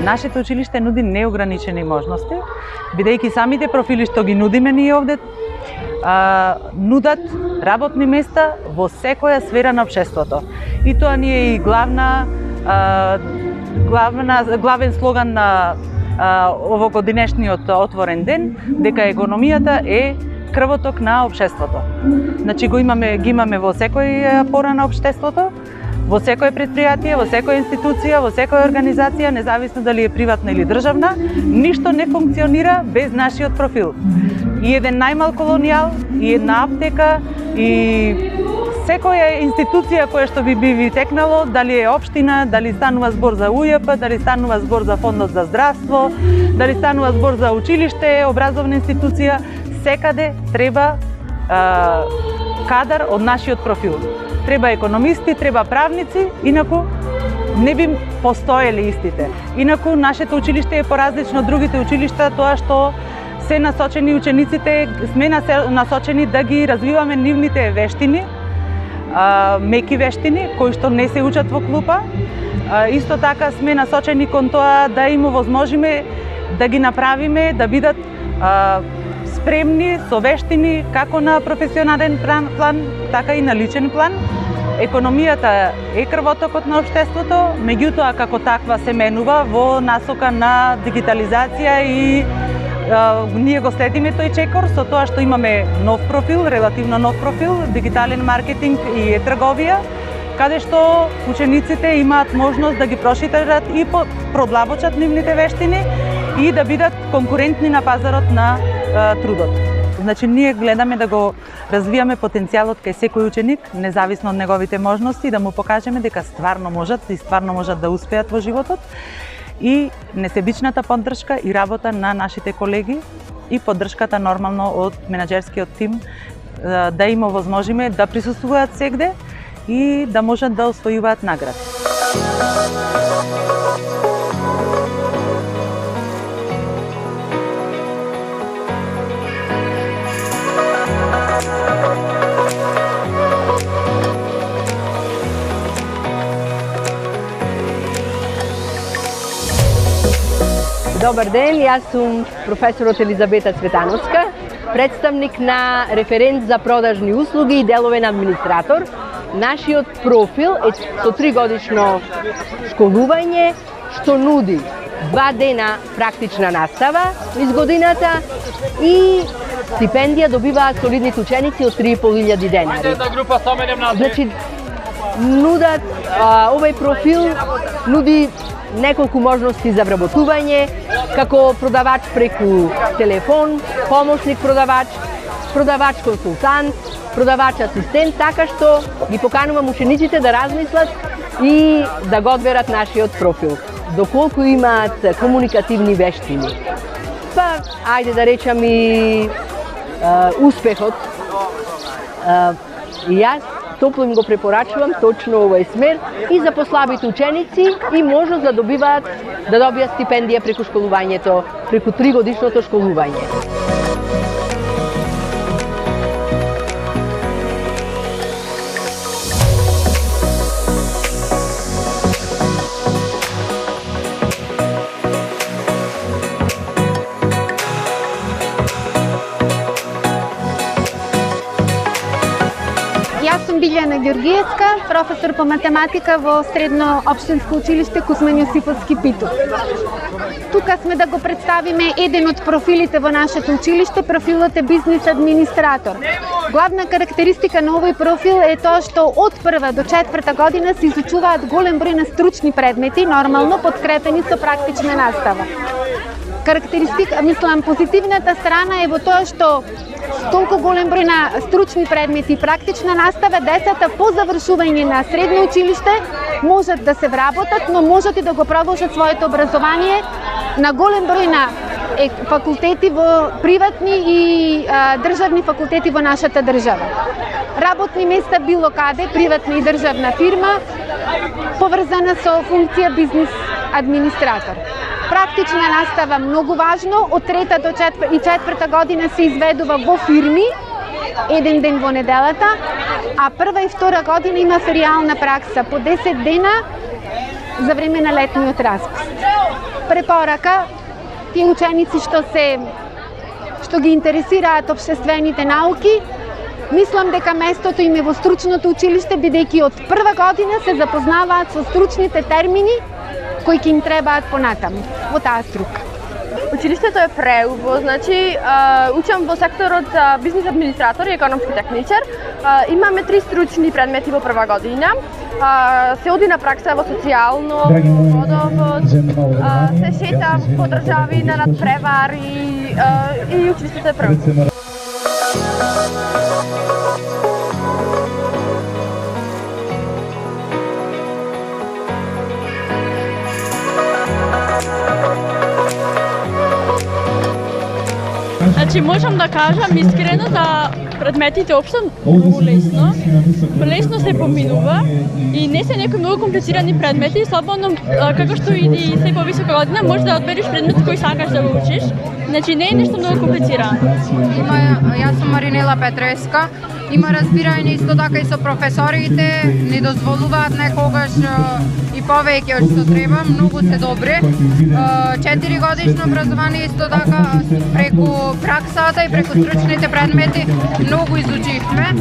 Нашето училиште нуди неограничени можности, бидејќи самите профили што ги нудиме ние овде нудат работни места во секоја сфера на општеството. И тоа ни е и главен слоган на овогодинешниот отворен ден, дека економијата е крвоток на општеството. Значи ги имаме во секој пора на општеството, во секој предпријатие, во секоја институција, во секоја организација, независно дали е приватна или државна, ништо не функционира без нашиот профил. И еден најмал колонијал, и една аптека, и секоја институција која што би текнало, дали е општина, дали станува збор за УЈП, дали станува збор за фондот за здравство, дали станува збор за училиште, образовна институција, секаде треба кадар од нашиот профил. Треба економисти, треба правници, инаку не би постоеле истите. Инаку нашето училиште е поразлично од другите училишта, тоа што се насочени учениците, сме насочени да ги развиваме нивните вештини, меки вештини, кои што не се учат во клупа. Исто така сме насочени кон тоа да им овозможиме да ги направиме, да бидат спремни со вештини како на професионален план, така и на личен план. Економијата е крвотокот на општеството, меѓутоа како таква се менува во насока на дигитализација и ние го следиме тој чекор со тоа што имаме нов профил, релативно нов профил, дигитален маркетинг и трговија, каде што учениците имаат можност да ги прошират и продлабочат нивните вештини и да бидат конкурентни на пазарот на трудот. Значи, ние гледаме да го развијаме потенцијалот кај секој ученик, независно од неговите можности, да му покажеме дека стварно можат да успеат во животот, и несебичната поддршка и работа на нашите колеги и поддршката нормално од менаџерскиот тим, да им овозможиме да присуствуваат сегде и да можат да освојуваат награди. Добар ден, јас сум професорот Елизабета Цветановска, представник на референт за продажни услуги и деловен администратор. Нашиот профил е со 3-годишно школување, што нуди 2 дена практична настава низ годината и стипендија добиваат солидните ученици од 3.500 денари. Значи, овој профил нуди неколку можности за вработување, како продавач преку телефон, помошник продавач, продавач консултант, продавач асистент, така што ги поканувам учениците да размислат и да го одберат нашиот профил, доколку имаат комуникативни вештини. Па, ајде да речам и успехот. Јас топло им го препорачувам точно овој смер и за послабите ученици и можност да добијат стипендија преку школувањето, преку 3-годишното школување. Јас сум Билјана Ѓоргиевска, професор по математика во Средно општинско училиште Кузман Јосиповски Питов. Тука сме да го представиме еден од профилите во нашето училиште, профилот е бизнис администратор. Главна карактеристика на овој профил е тоа што од 1 до 4 година се изучуваат голем број на стручни предмети, нормално подкрепени со практична настава. Позитивната страна е во тоа што толку голем број на стручни предмети и практична настава, децата по завршување на средно училиште можат да се вработат, но можат и да го продолжат своето образование на голем број на факултети приватни и државни факултети во нашата држава. Работни места било каде, приватна и државна фирма, поврзана со функција бизнис администратор. Практична настава многу важно, од трета до четврта година се изведува во фирми, еден ден во неделата, а прва и втора година има фериална пракса по 10 дена за време на летниот распуст. Препорака, тие ученици што ги интересираат општествените науки, мислам дека местото им е во стручното училиште, бидејќи од прва година се запознаваат со стручните термини кои ќе им требаат понатаму во таа струка. Училиштето е преубаво, значи учам во секторот бизнис администратор и економски техничар. Имаме 3 стручни предмети во прва година. Се оди на пракса во социјално, водовод, се шета по држави на надпревар и училиштето е преубаво. Значи можам да кажам искрено да предметите општо многу лесно се поминува и не се некои многу комплицирани предмети, слободно како што иди се повисока година можеш да одбереш предмет кој сакаш да го учиш. Значи не е нешто многу комплицирано. Јас сум Маринела Петреска. Има разбирање исто така и со професорите, ни дозволуваат некогаш и повеќе од што треба, многу се добри. 4 годишно образование исто така преку праксата и преку стручните предмети многу изучивме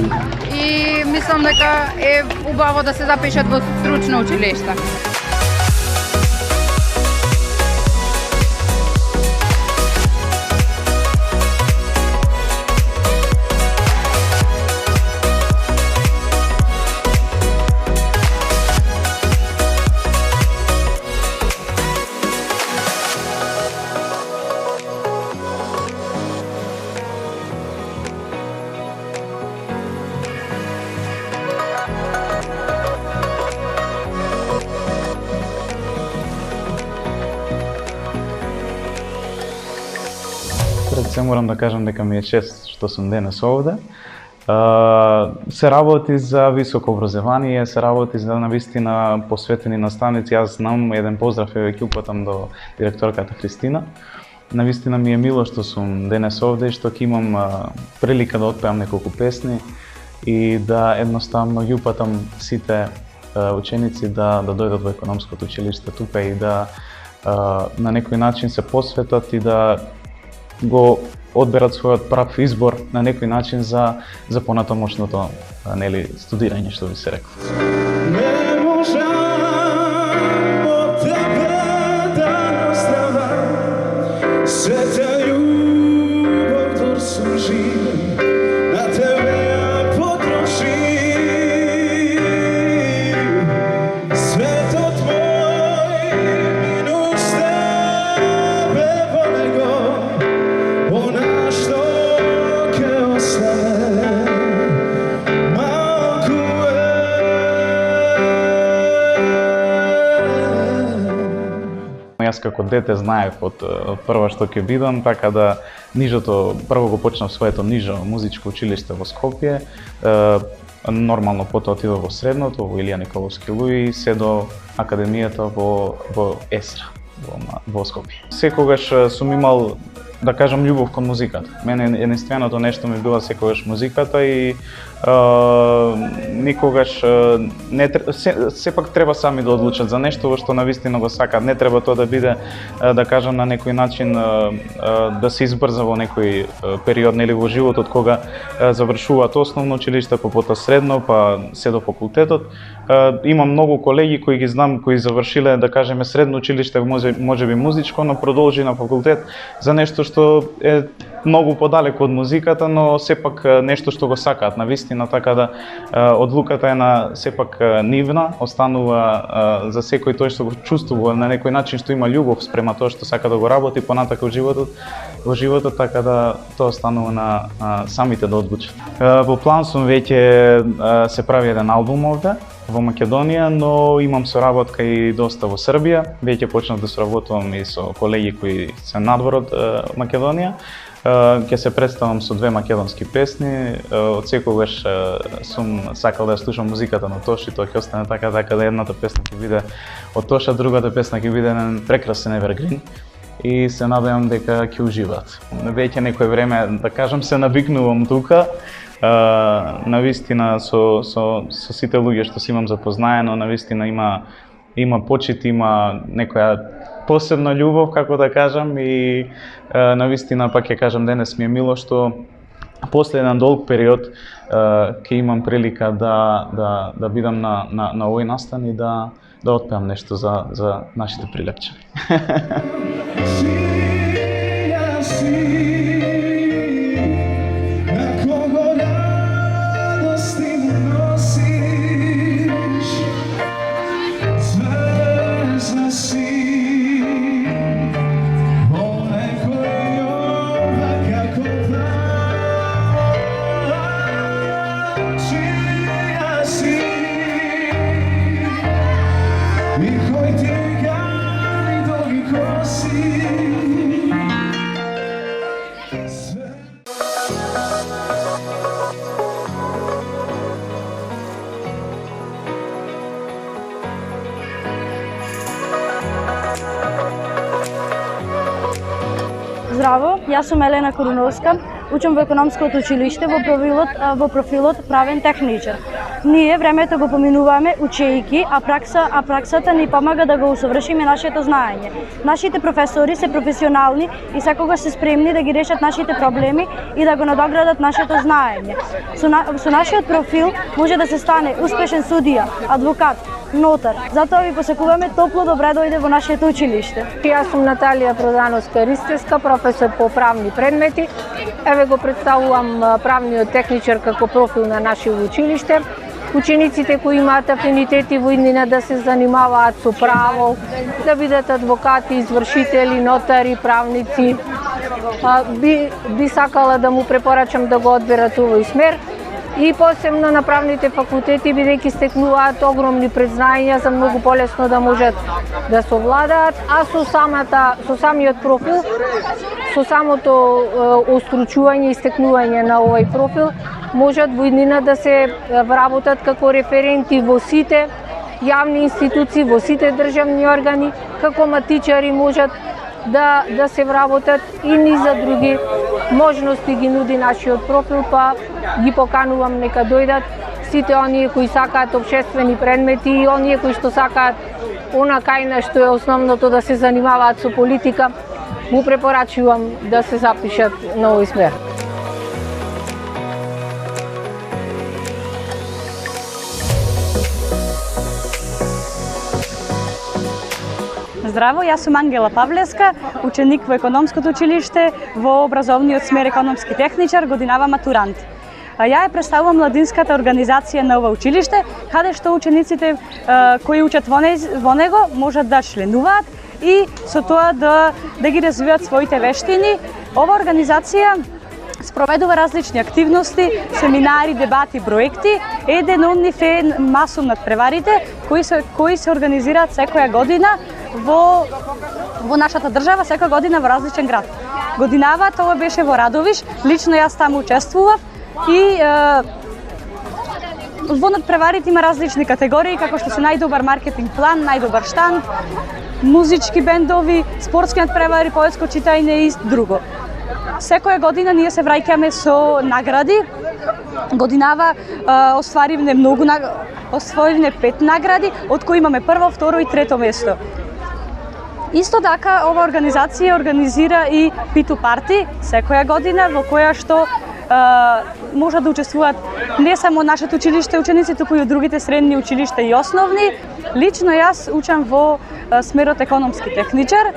и мислам дека е убаво да се запишат во стручно училиште. Пред се морам да кажам дека ми е чест што сум денес овде. Се работи за високо образование, се работи за навистина посветени наставници. Јас знам, еден поздрав ја ќе упатам до директорката Христина. Навистина ми е мило што сум денес овде и што ќе имам прилика да отпеам неколку песни и да едноставно ја упатам сите ученици да дојдат во економското училиште тука и да на некој начин се посветат и да го одберат својот прав избор на некој начин за понатамошното студирање, што би се рекло. Не можам од тебе да оставам, сета љубов дор сум живен, на тебе ја потрошим. Светот мој минуш тебе во него, она што ќе остане малку Јас како дете знаев од прво што ќе бидам, така да прво го почнав своето нижо музичко училиште во Скопје, нормално потоа отидов во средното, во Илија Николовски Луи, се до академијата во Есра, во Скопје. Секогаш сум имал, да кажам, љубов кон музиката. Мене единственото нешто ми била секогаш музиката и никогаш сепак треба сами да одлучат за нешто во што навистина го сакаат. Не треба тоа да биде, да кажам, на некој начин да се избрза во некој период нели во животот кога завршуваат основно училиште, па потоа средно, па се до факултетот. Имам многу колеги кои ги знам, кои завршиле, да кажеме, средно училиште, можеби музичко, но продолжи на факултет за нешто што е многу подалеку од музиката, но сепак нешто што го сакаат навистина, така да одлуката е на сепак нивна, останува за секој тој што го чувствува на некој начин, што има љубов спрема тоа што сака да го работи понатака во животот, така да тоа останува на самите да одлучат. Во план сум веќе се прави еден албум овде во Македонија, но имам соработка и доста во Србија. Веќе почнав да соработувам и со колеги кои се надвор од Македонија. Ќе се представам со 2 македонски песни. Од секогаш сум сакал да слушам музиката на Тош и тоа ќе остане така да едната песна ќе биде од Тоша, другата песна ќе биде прекрасен Evergreen. И се надевам дека ќе уживаат. Веќе некој време, да кажам, се навикнувам тука. Навистина со сите луѓе што си имам запознаено, навистина има почит, има некоја посебна љубов, како да кажам, и навистина пак ќе кажам денес ми е мило што после еден долг период ќе имам прилика да бидам на овој настан и да отпеам нешто за нашите прилепчани. Здраво, јас сум Елена Коруновска, учам во економското училиште во профилот правен техничар. Ние времето го поминуваме учејки, а праксата ни помага да го усовршиме нашето знаење. Нашите професори се професионални и секогаш се спремни да ги решат нашите проблеми и да го надоградат нашето знаење. Со нашиот профил може да се стане успешен судија, адвокат, нотар. Затоа ви посакуваме топло добре дојде во нашето училиште. Јас сум Наталија Продановска-Ристевска, професор по правни предмети. Еве го представувам правниот техничар како профил на нашето училиште. Учениците кои имаат афинитети во иднина да се занимаваат со право, да бидат адвокати, извршители, нотари, правници, би сакала да му препорачам да го одберат овој смер. И посебно на правните факултети, бидејќи стекнуваат огромни предзнања за многу полесно да можат да се овладаат, а со самиот профил, со самото остручување и стекнување на овој профил, можат во иднина да се вработат како референти во сите јавни институции, во сите државни органи, како матичари можат да се вработат и ни за други можности ги нуди нашиот профил, па ги поканувам нека дојдат сите оние кои сакаат општествени предмети и оние кои што сакаат она кај што е основното да се занимаваат со политика, му препорачувам да се запишат на овој смер. Здраво, јас сум Ангела Павлеска, ученик во економското училиште во образовниот смер економски техничар, годинава матурант. Ја представувам младинската организација на ова училиште, каде што учениците кои учат во него можат да членуваат и со тоа да ги развиваат своите вештини. Ова организација спроведува различни активности, семинари, дебати, проекти. Еден од нив е масов над преварите, кои се организираат секоја година во нашата држава, секоја година во различен град. Годинава тоа беше во Радовиш, лично јас таму учествував и во надпреварите има различни категории, како што се најдобар маркетинг план, најдобар штанд, музички бендови, спортски надпревари, поетско читање и друго. Секоја година ние се враќаме со награди. Годинава остваривме 5 награди, од кои имаме прво, второ и трето место. Исто така, ова организација организира и питу парти секоја година, во која што можат да учествуваат не само нашето училиште ученици, туку и од другите средни училишта и основни. Лично јас учам во смерот економски техничар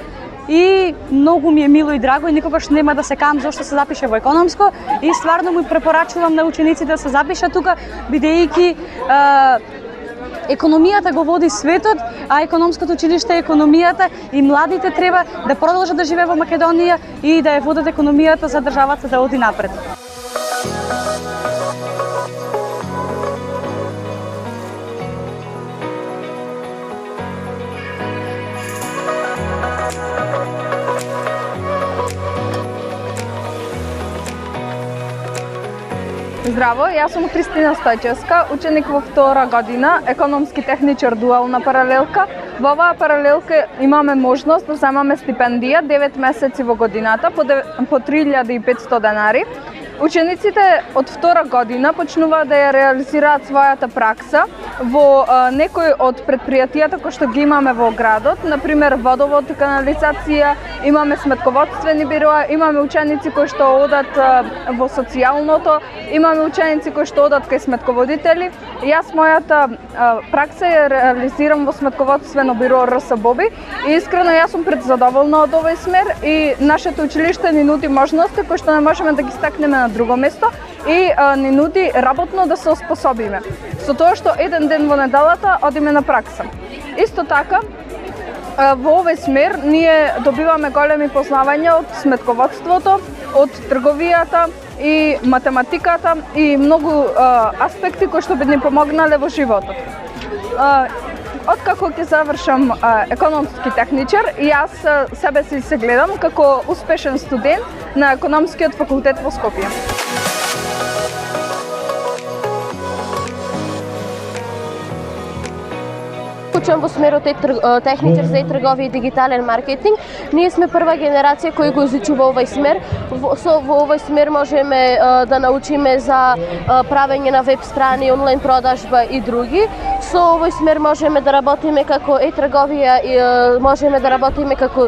и многу ми е мило и драго и никогаш нема да се кам зошто се запише во економско и стварно му препорачувам на учениците да се запишат тука, бидејќи економијата го води светот, а економското училиште е економијата и младите треба да продолжат да живеат во Македонија и да ја водат економијата за државата да оди напред. Здраво, јас сум Христина Стојчевска, ученик во втора година, економски техничар дуална паралелка. Во оваа паралелка имаме можност да земаме стипендија 9 месеци во годината по 3500 денари. Учениците од втора година почнуваат да ја реализираат својата пракса во некои од предпријатијата кои што ги имаме во градот, например водовод и канализација, имаме сметководствени бироа, имаме ученици кои што одат во социјалното, имаме ученици кои што одат кај сметководители. Јас мојата пракса ја реализирам во сметководствено биро РС Боби и искрено јас сум предзадоволна од овој смер и нашето училиште ни нуди можности кои што не можеме да ги стакнеме на друго место и ни нуди работно да се оспособиме. Со тоа што еден ден во неделата одиме на пракса. Исто така, во овој смер ние добиваме големи познавања од сметководството, од трговијата и математиката и многу аспекти кои што би ни помогнале во животот. Откако ќе завршам економски техничар, јас себе си се гледам како успешен студент на економскиот факултет во Скопје. Учам во смерот техничар за трговија и дигитален маркетинг. Ние сме прва генерација која го изучува овој смер. Во овој смер можеме да научиме за правење на веб страни, онлайн продажба и други. Со овој смер можеме да работиме како трговија и можеме да работиме како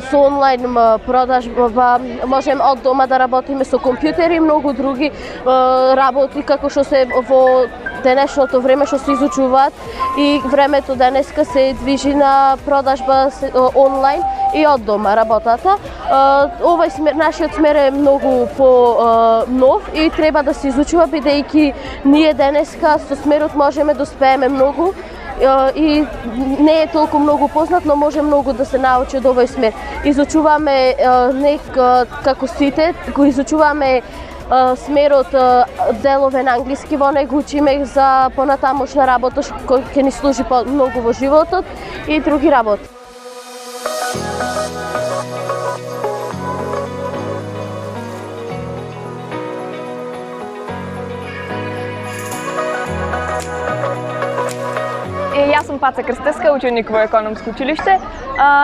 со онлайн продажба, можеме од дома да работиме со компјутери и многу други работи како што се во денешното време што се изучуваат и времето денеска се движи на продажба онлайн и од дома работата. Овој смер, нашиот смер е многу нов и треба да се изучува бидејќи ние денеска со смерот можеме да успееме многу и не е толку многу познат, но може многу да се научи од овој смер. Изучуваме како сите, го изучуваме смерот делове на англиски во него, учиме за понатамошна работа која ќе ни служи многу во животот и други работи. Јас сум Паца Крстеска, ученик во економско училиште.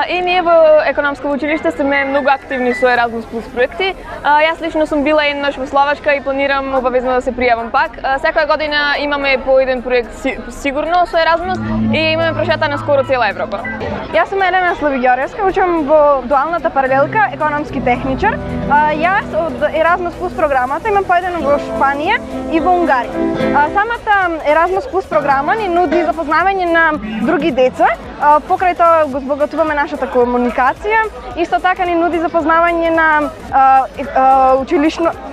И ние во економско училиште сме многу активни со Erasmus Plus проекти. Јас лично сум била еднаш во Словачка и планирам обавезно да се пријавам пак. Секоја година имаме по еден проект сигурно со Erasmus и имаме прошетана скоро цела Европа. Јас сум Елена Славиѓоревска, учам во дуалната паралелка економски техничар. Јас од Erasmus Plus програмата имам поедено во Шпанија и во Унгарија. Самата Erasmus Plus програма ни нуди запознавање на други деца, покрај тоа го збогатуваме нашата комуникација. Исто така ни нуди запознавање на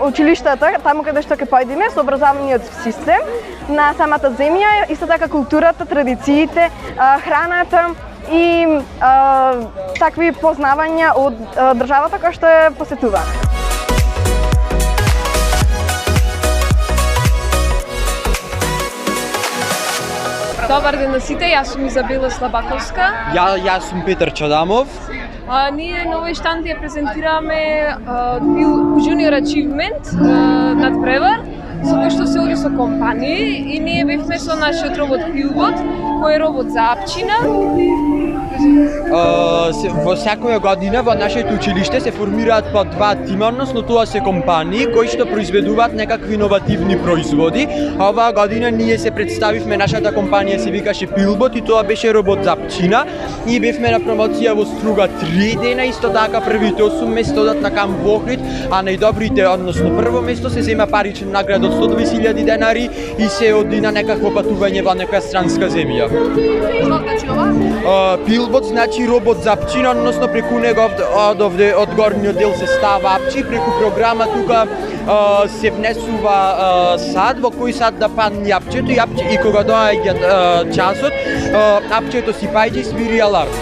училиштата, таму каде што ќе појдеме, со образовниот систем на самата земја, исто така културата, традициите, храната и такви познавања од државата која што ја посетуваме. Добар ден на сите, јас сум Изабела Слабаковска. Јас сум Петар Чадамов. Ние на овој штанд ја презентираме Junior Achievement надпревар, со кој што се оди со компании и ние бевме со нашиот робот Пилбот, кој е робот за апчина. Во секоја година во нашето училиште се формираат по два тима, односно тоа се компании кои што произведуваат некакви иновативни производи. Оваа година ние се представивме, нашата компанија се викаше Пилбот и тоа беше робот за апчина и бевме на промоција во Струга 3 дена, исто така првите 8 места одат на Камп Охрид, а најдобрите, односно прво место се зема парична награда од 120.000 денари и се оди на некакво патување во некоја странска земја. Што значи ова? Пилбот значи робот за апчина, односно преку него од горниот дел се става апчи, преку програма тука се внесува сад, во кој сад да падне апчето и кога доаѓа часот, апчето си паѓа и свири аларм.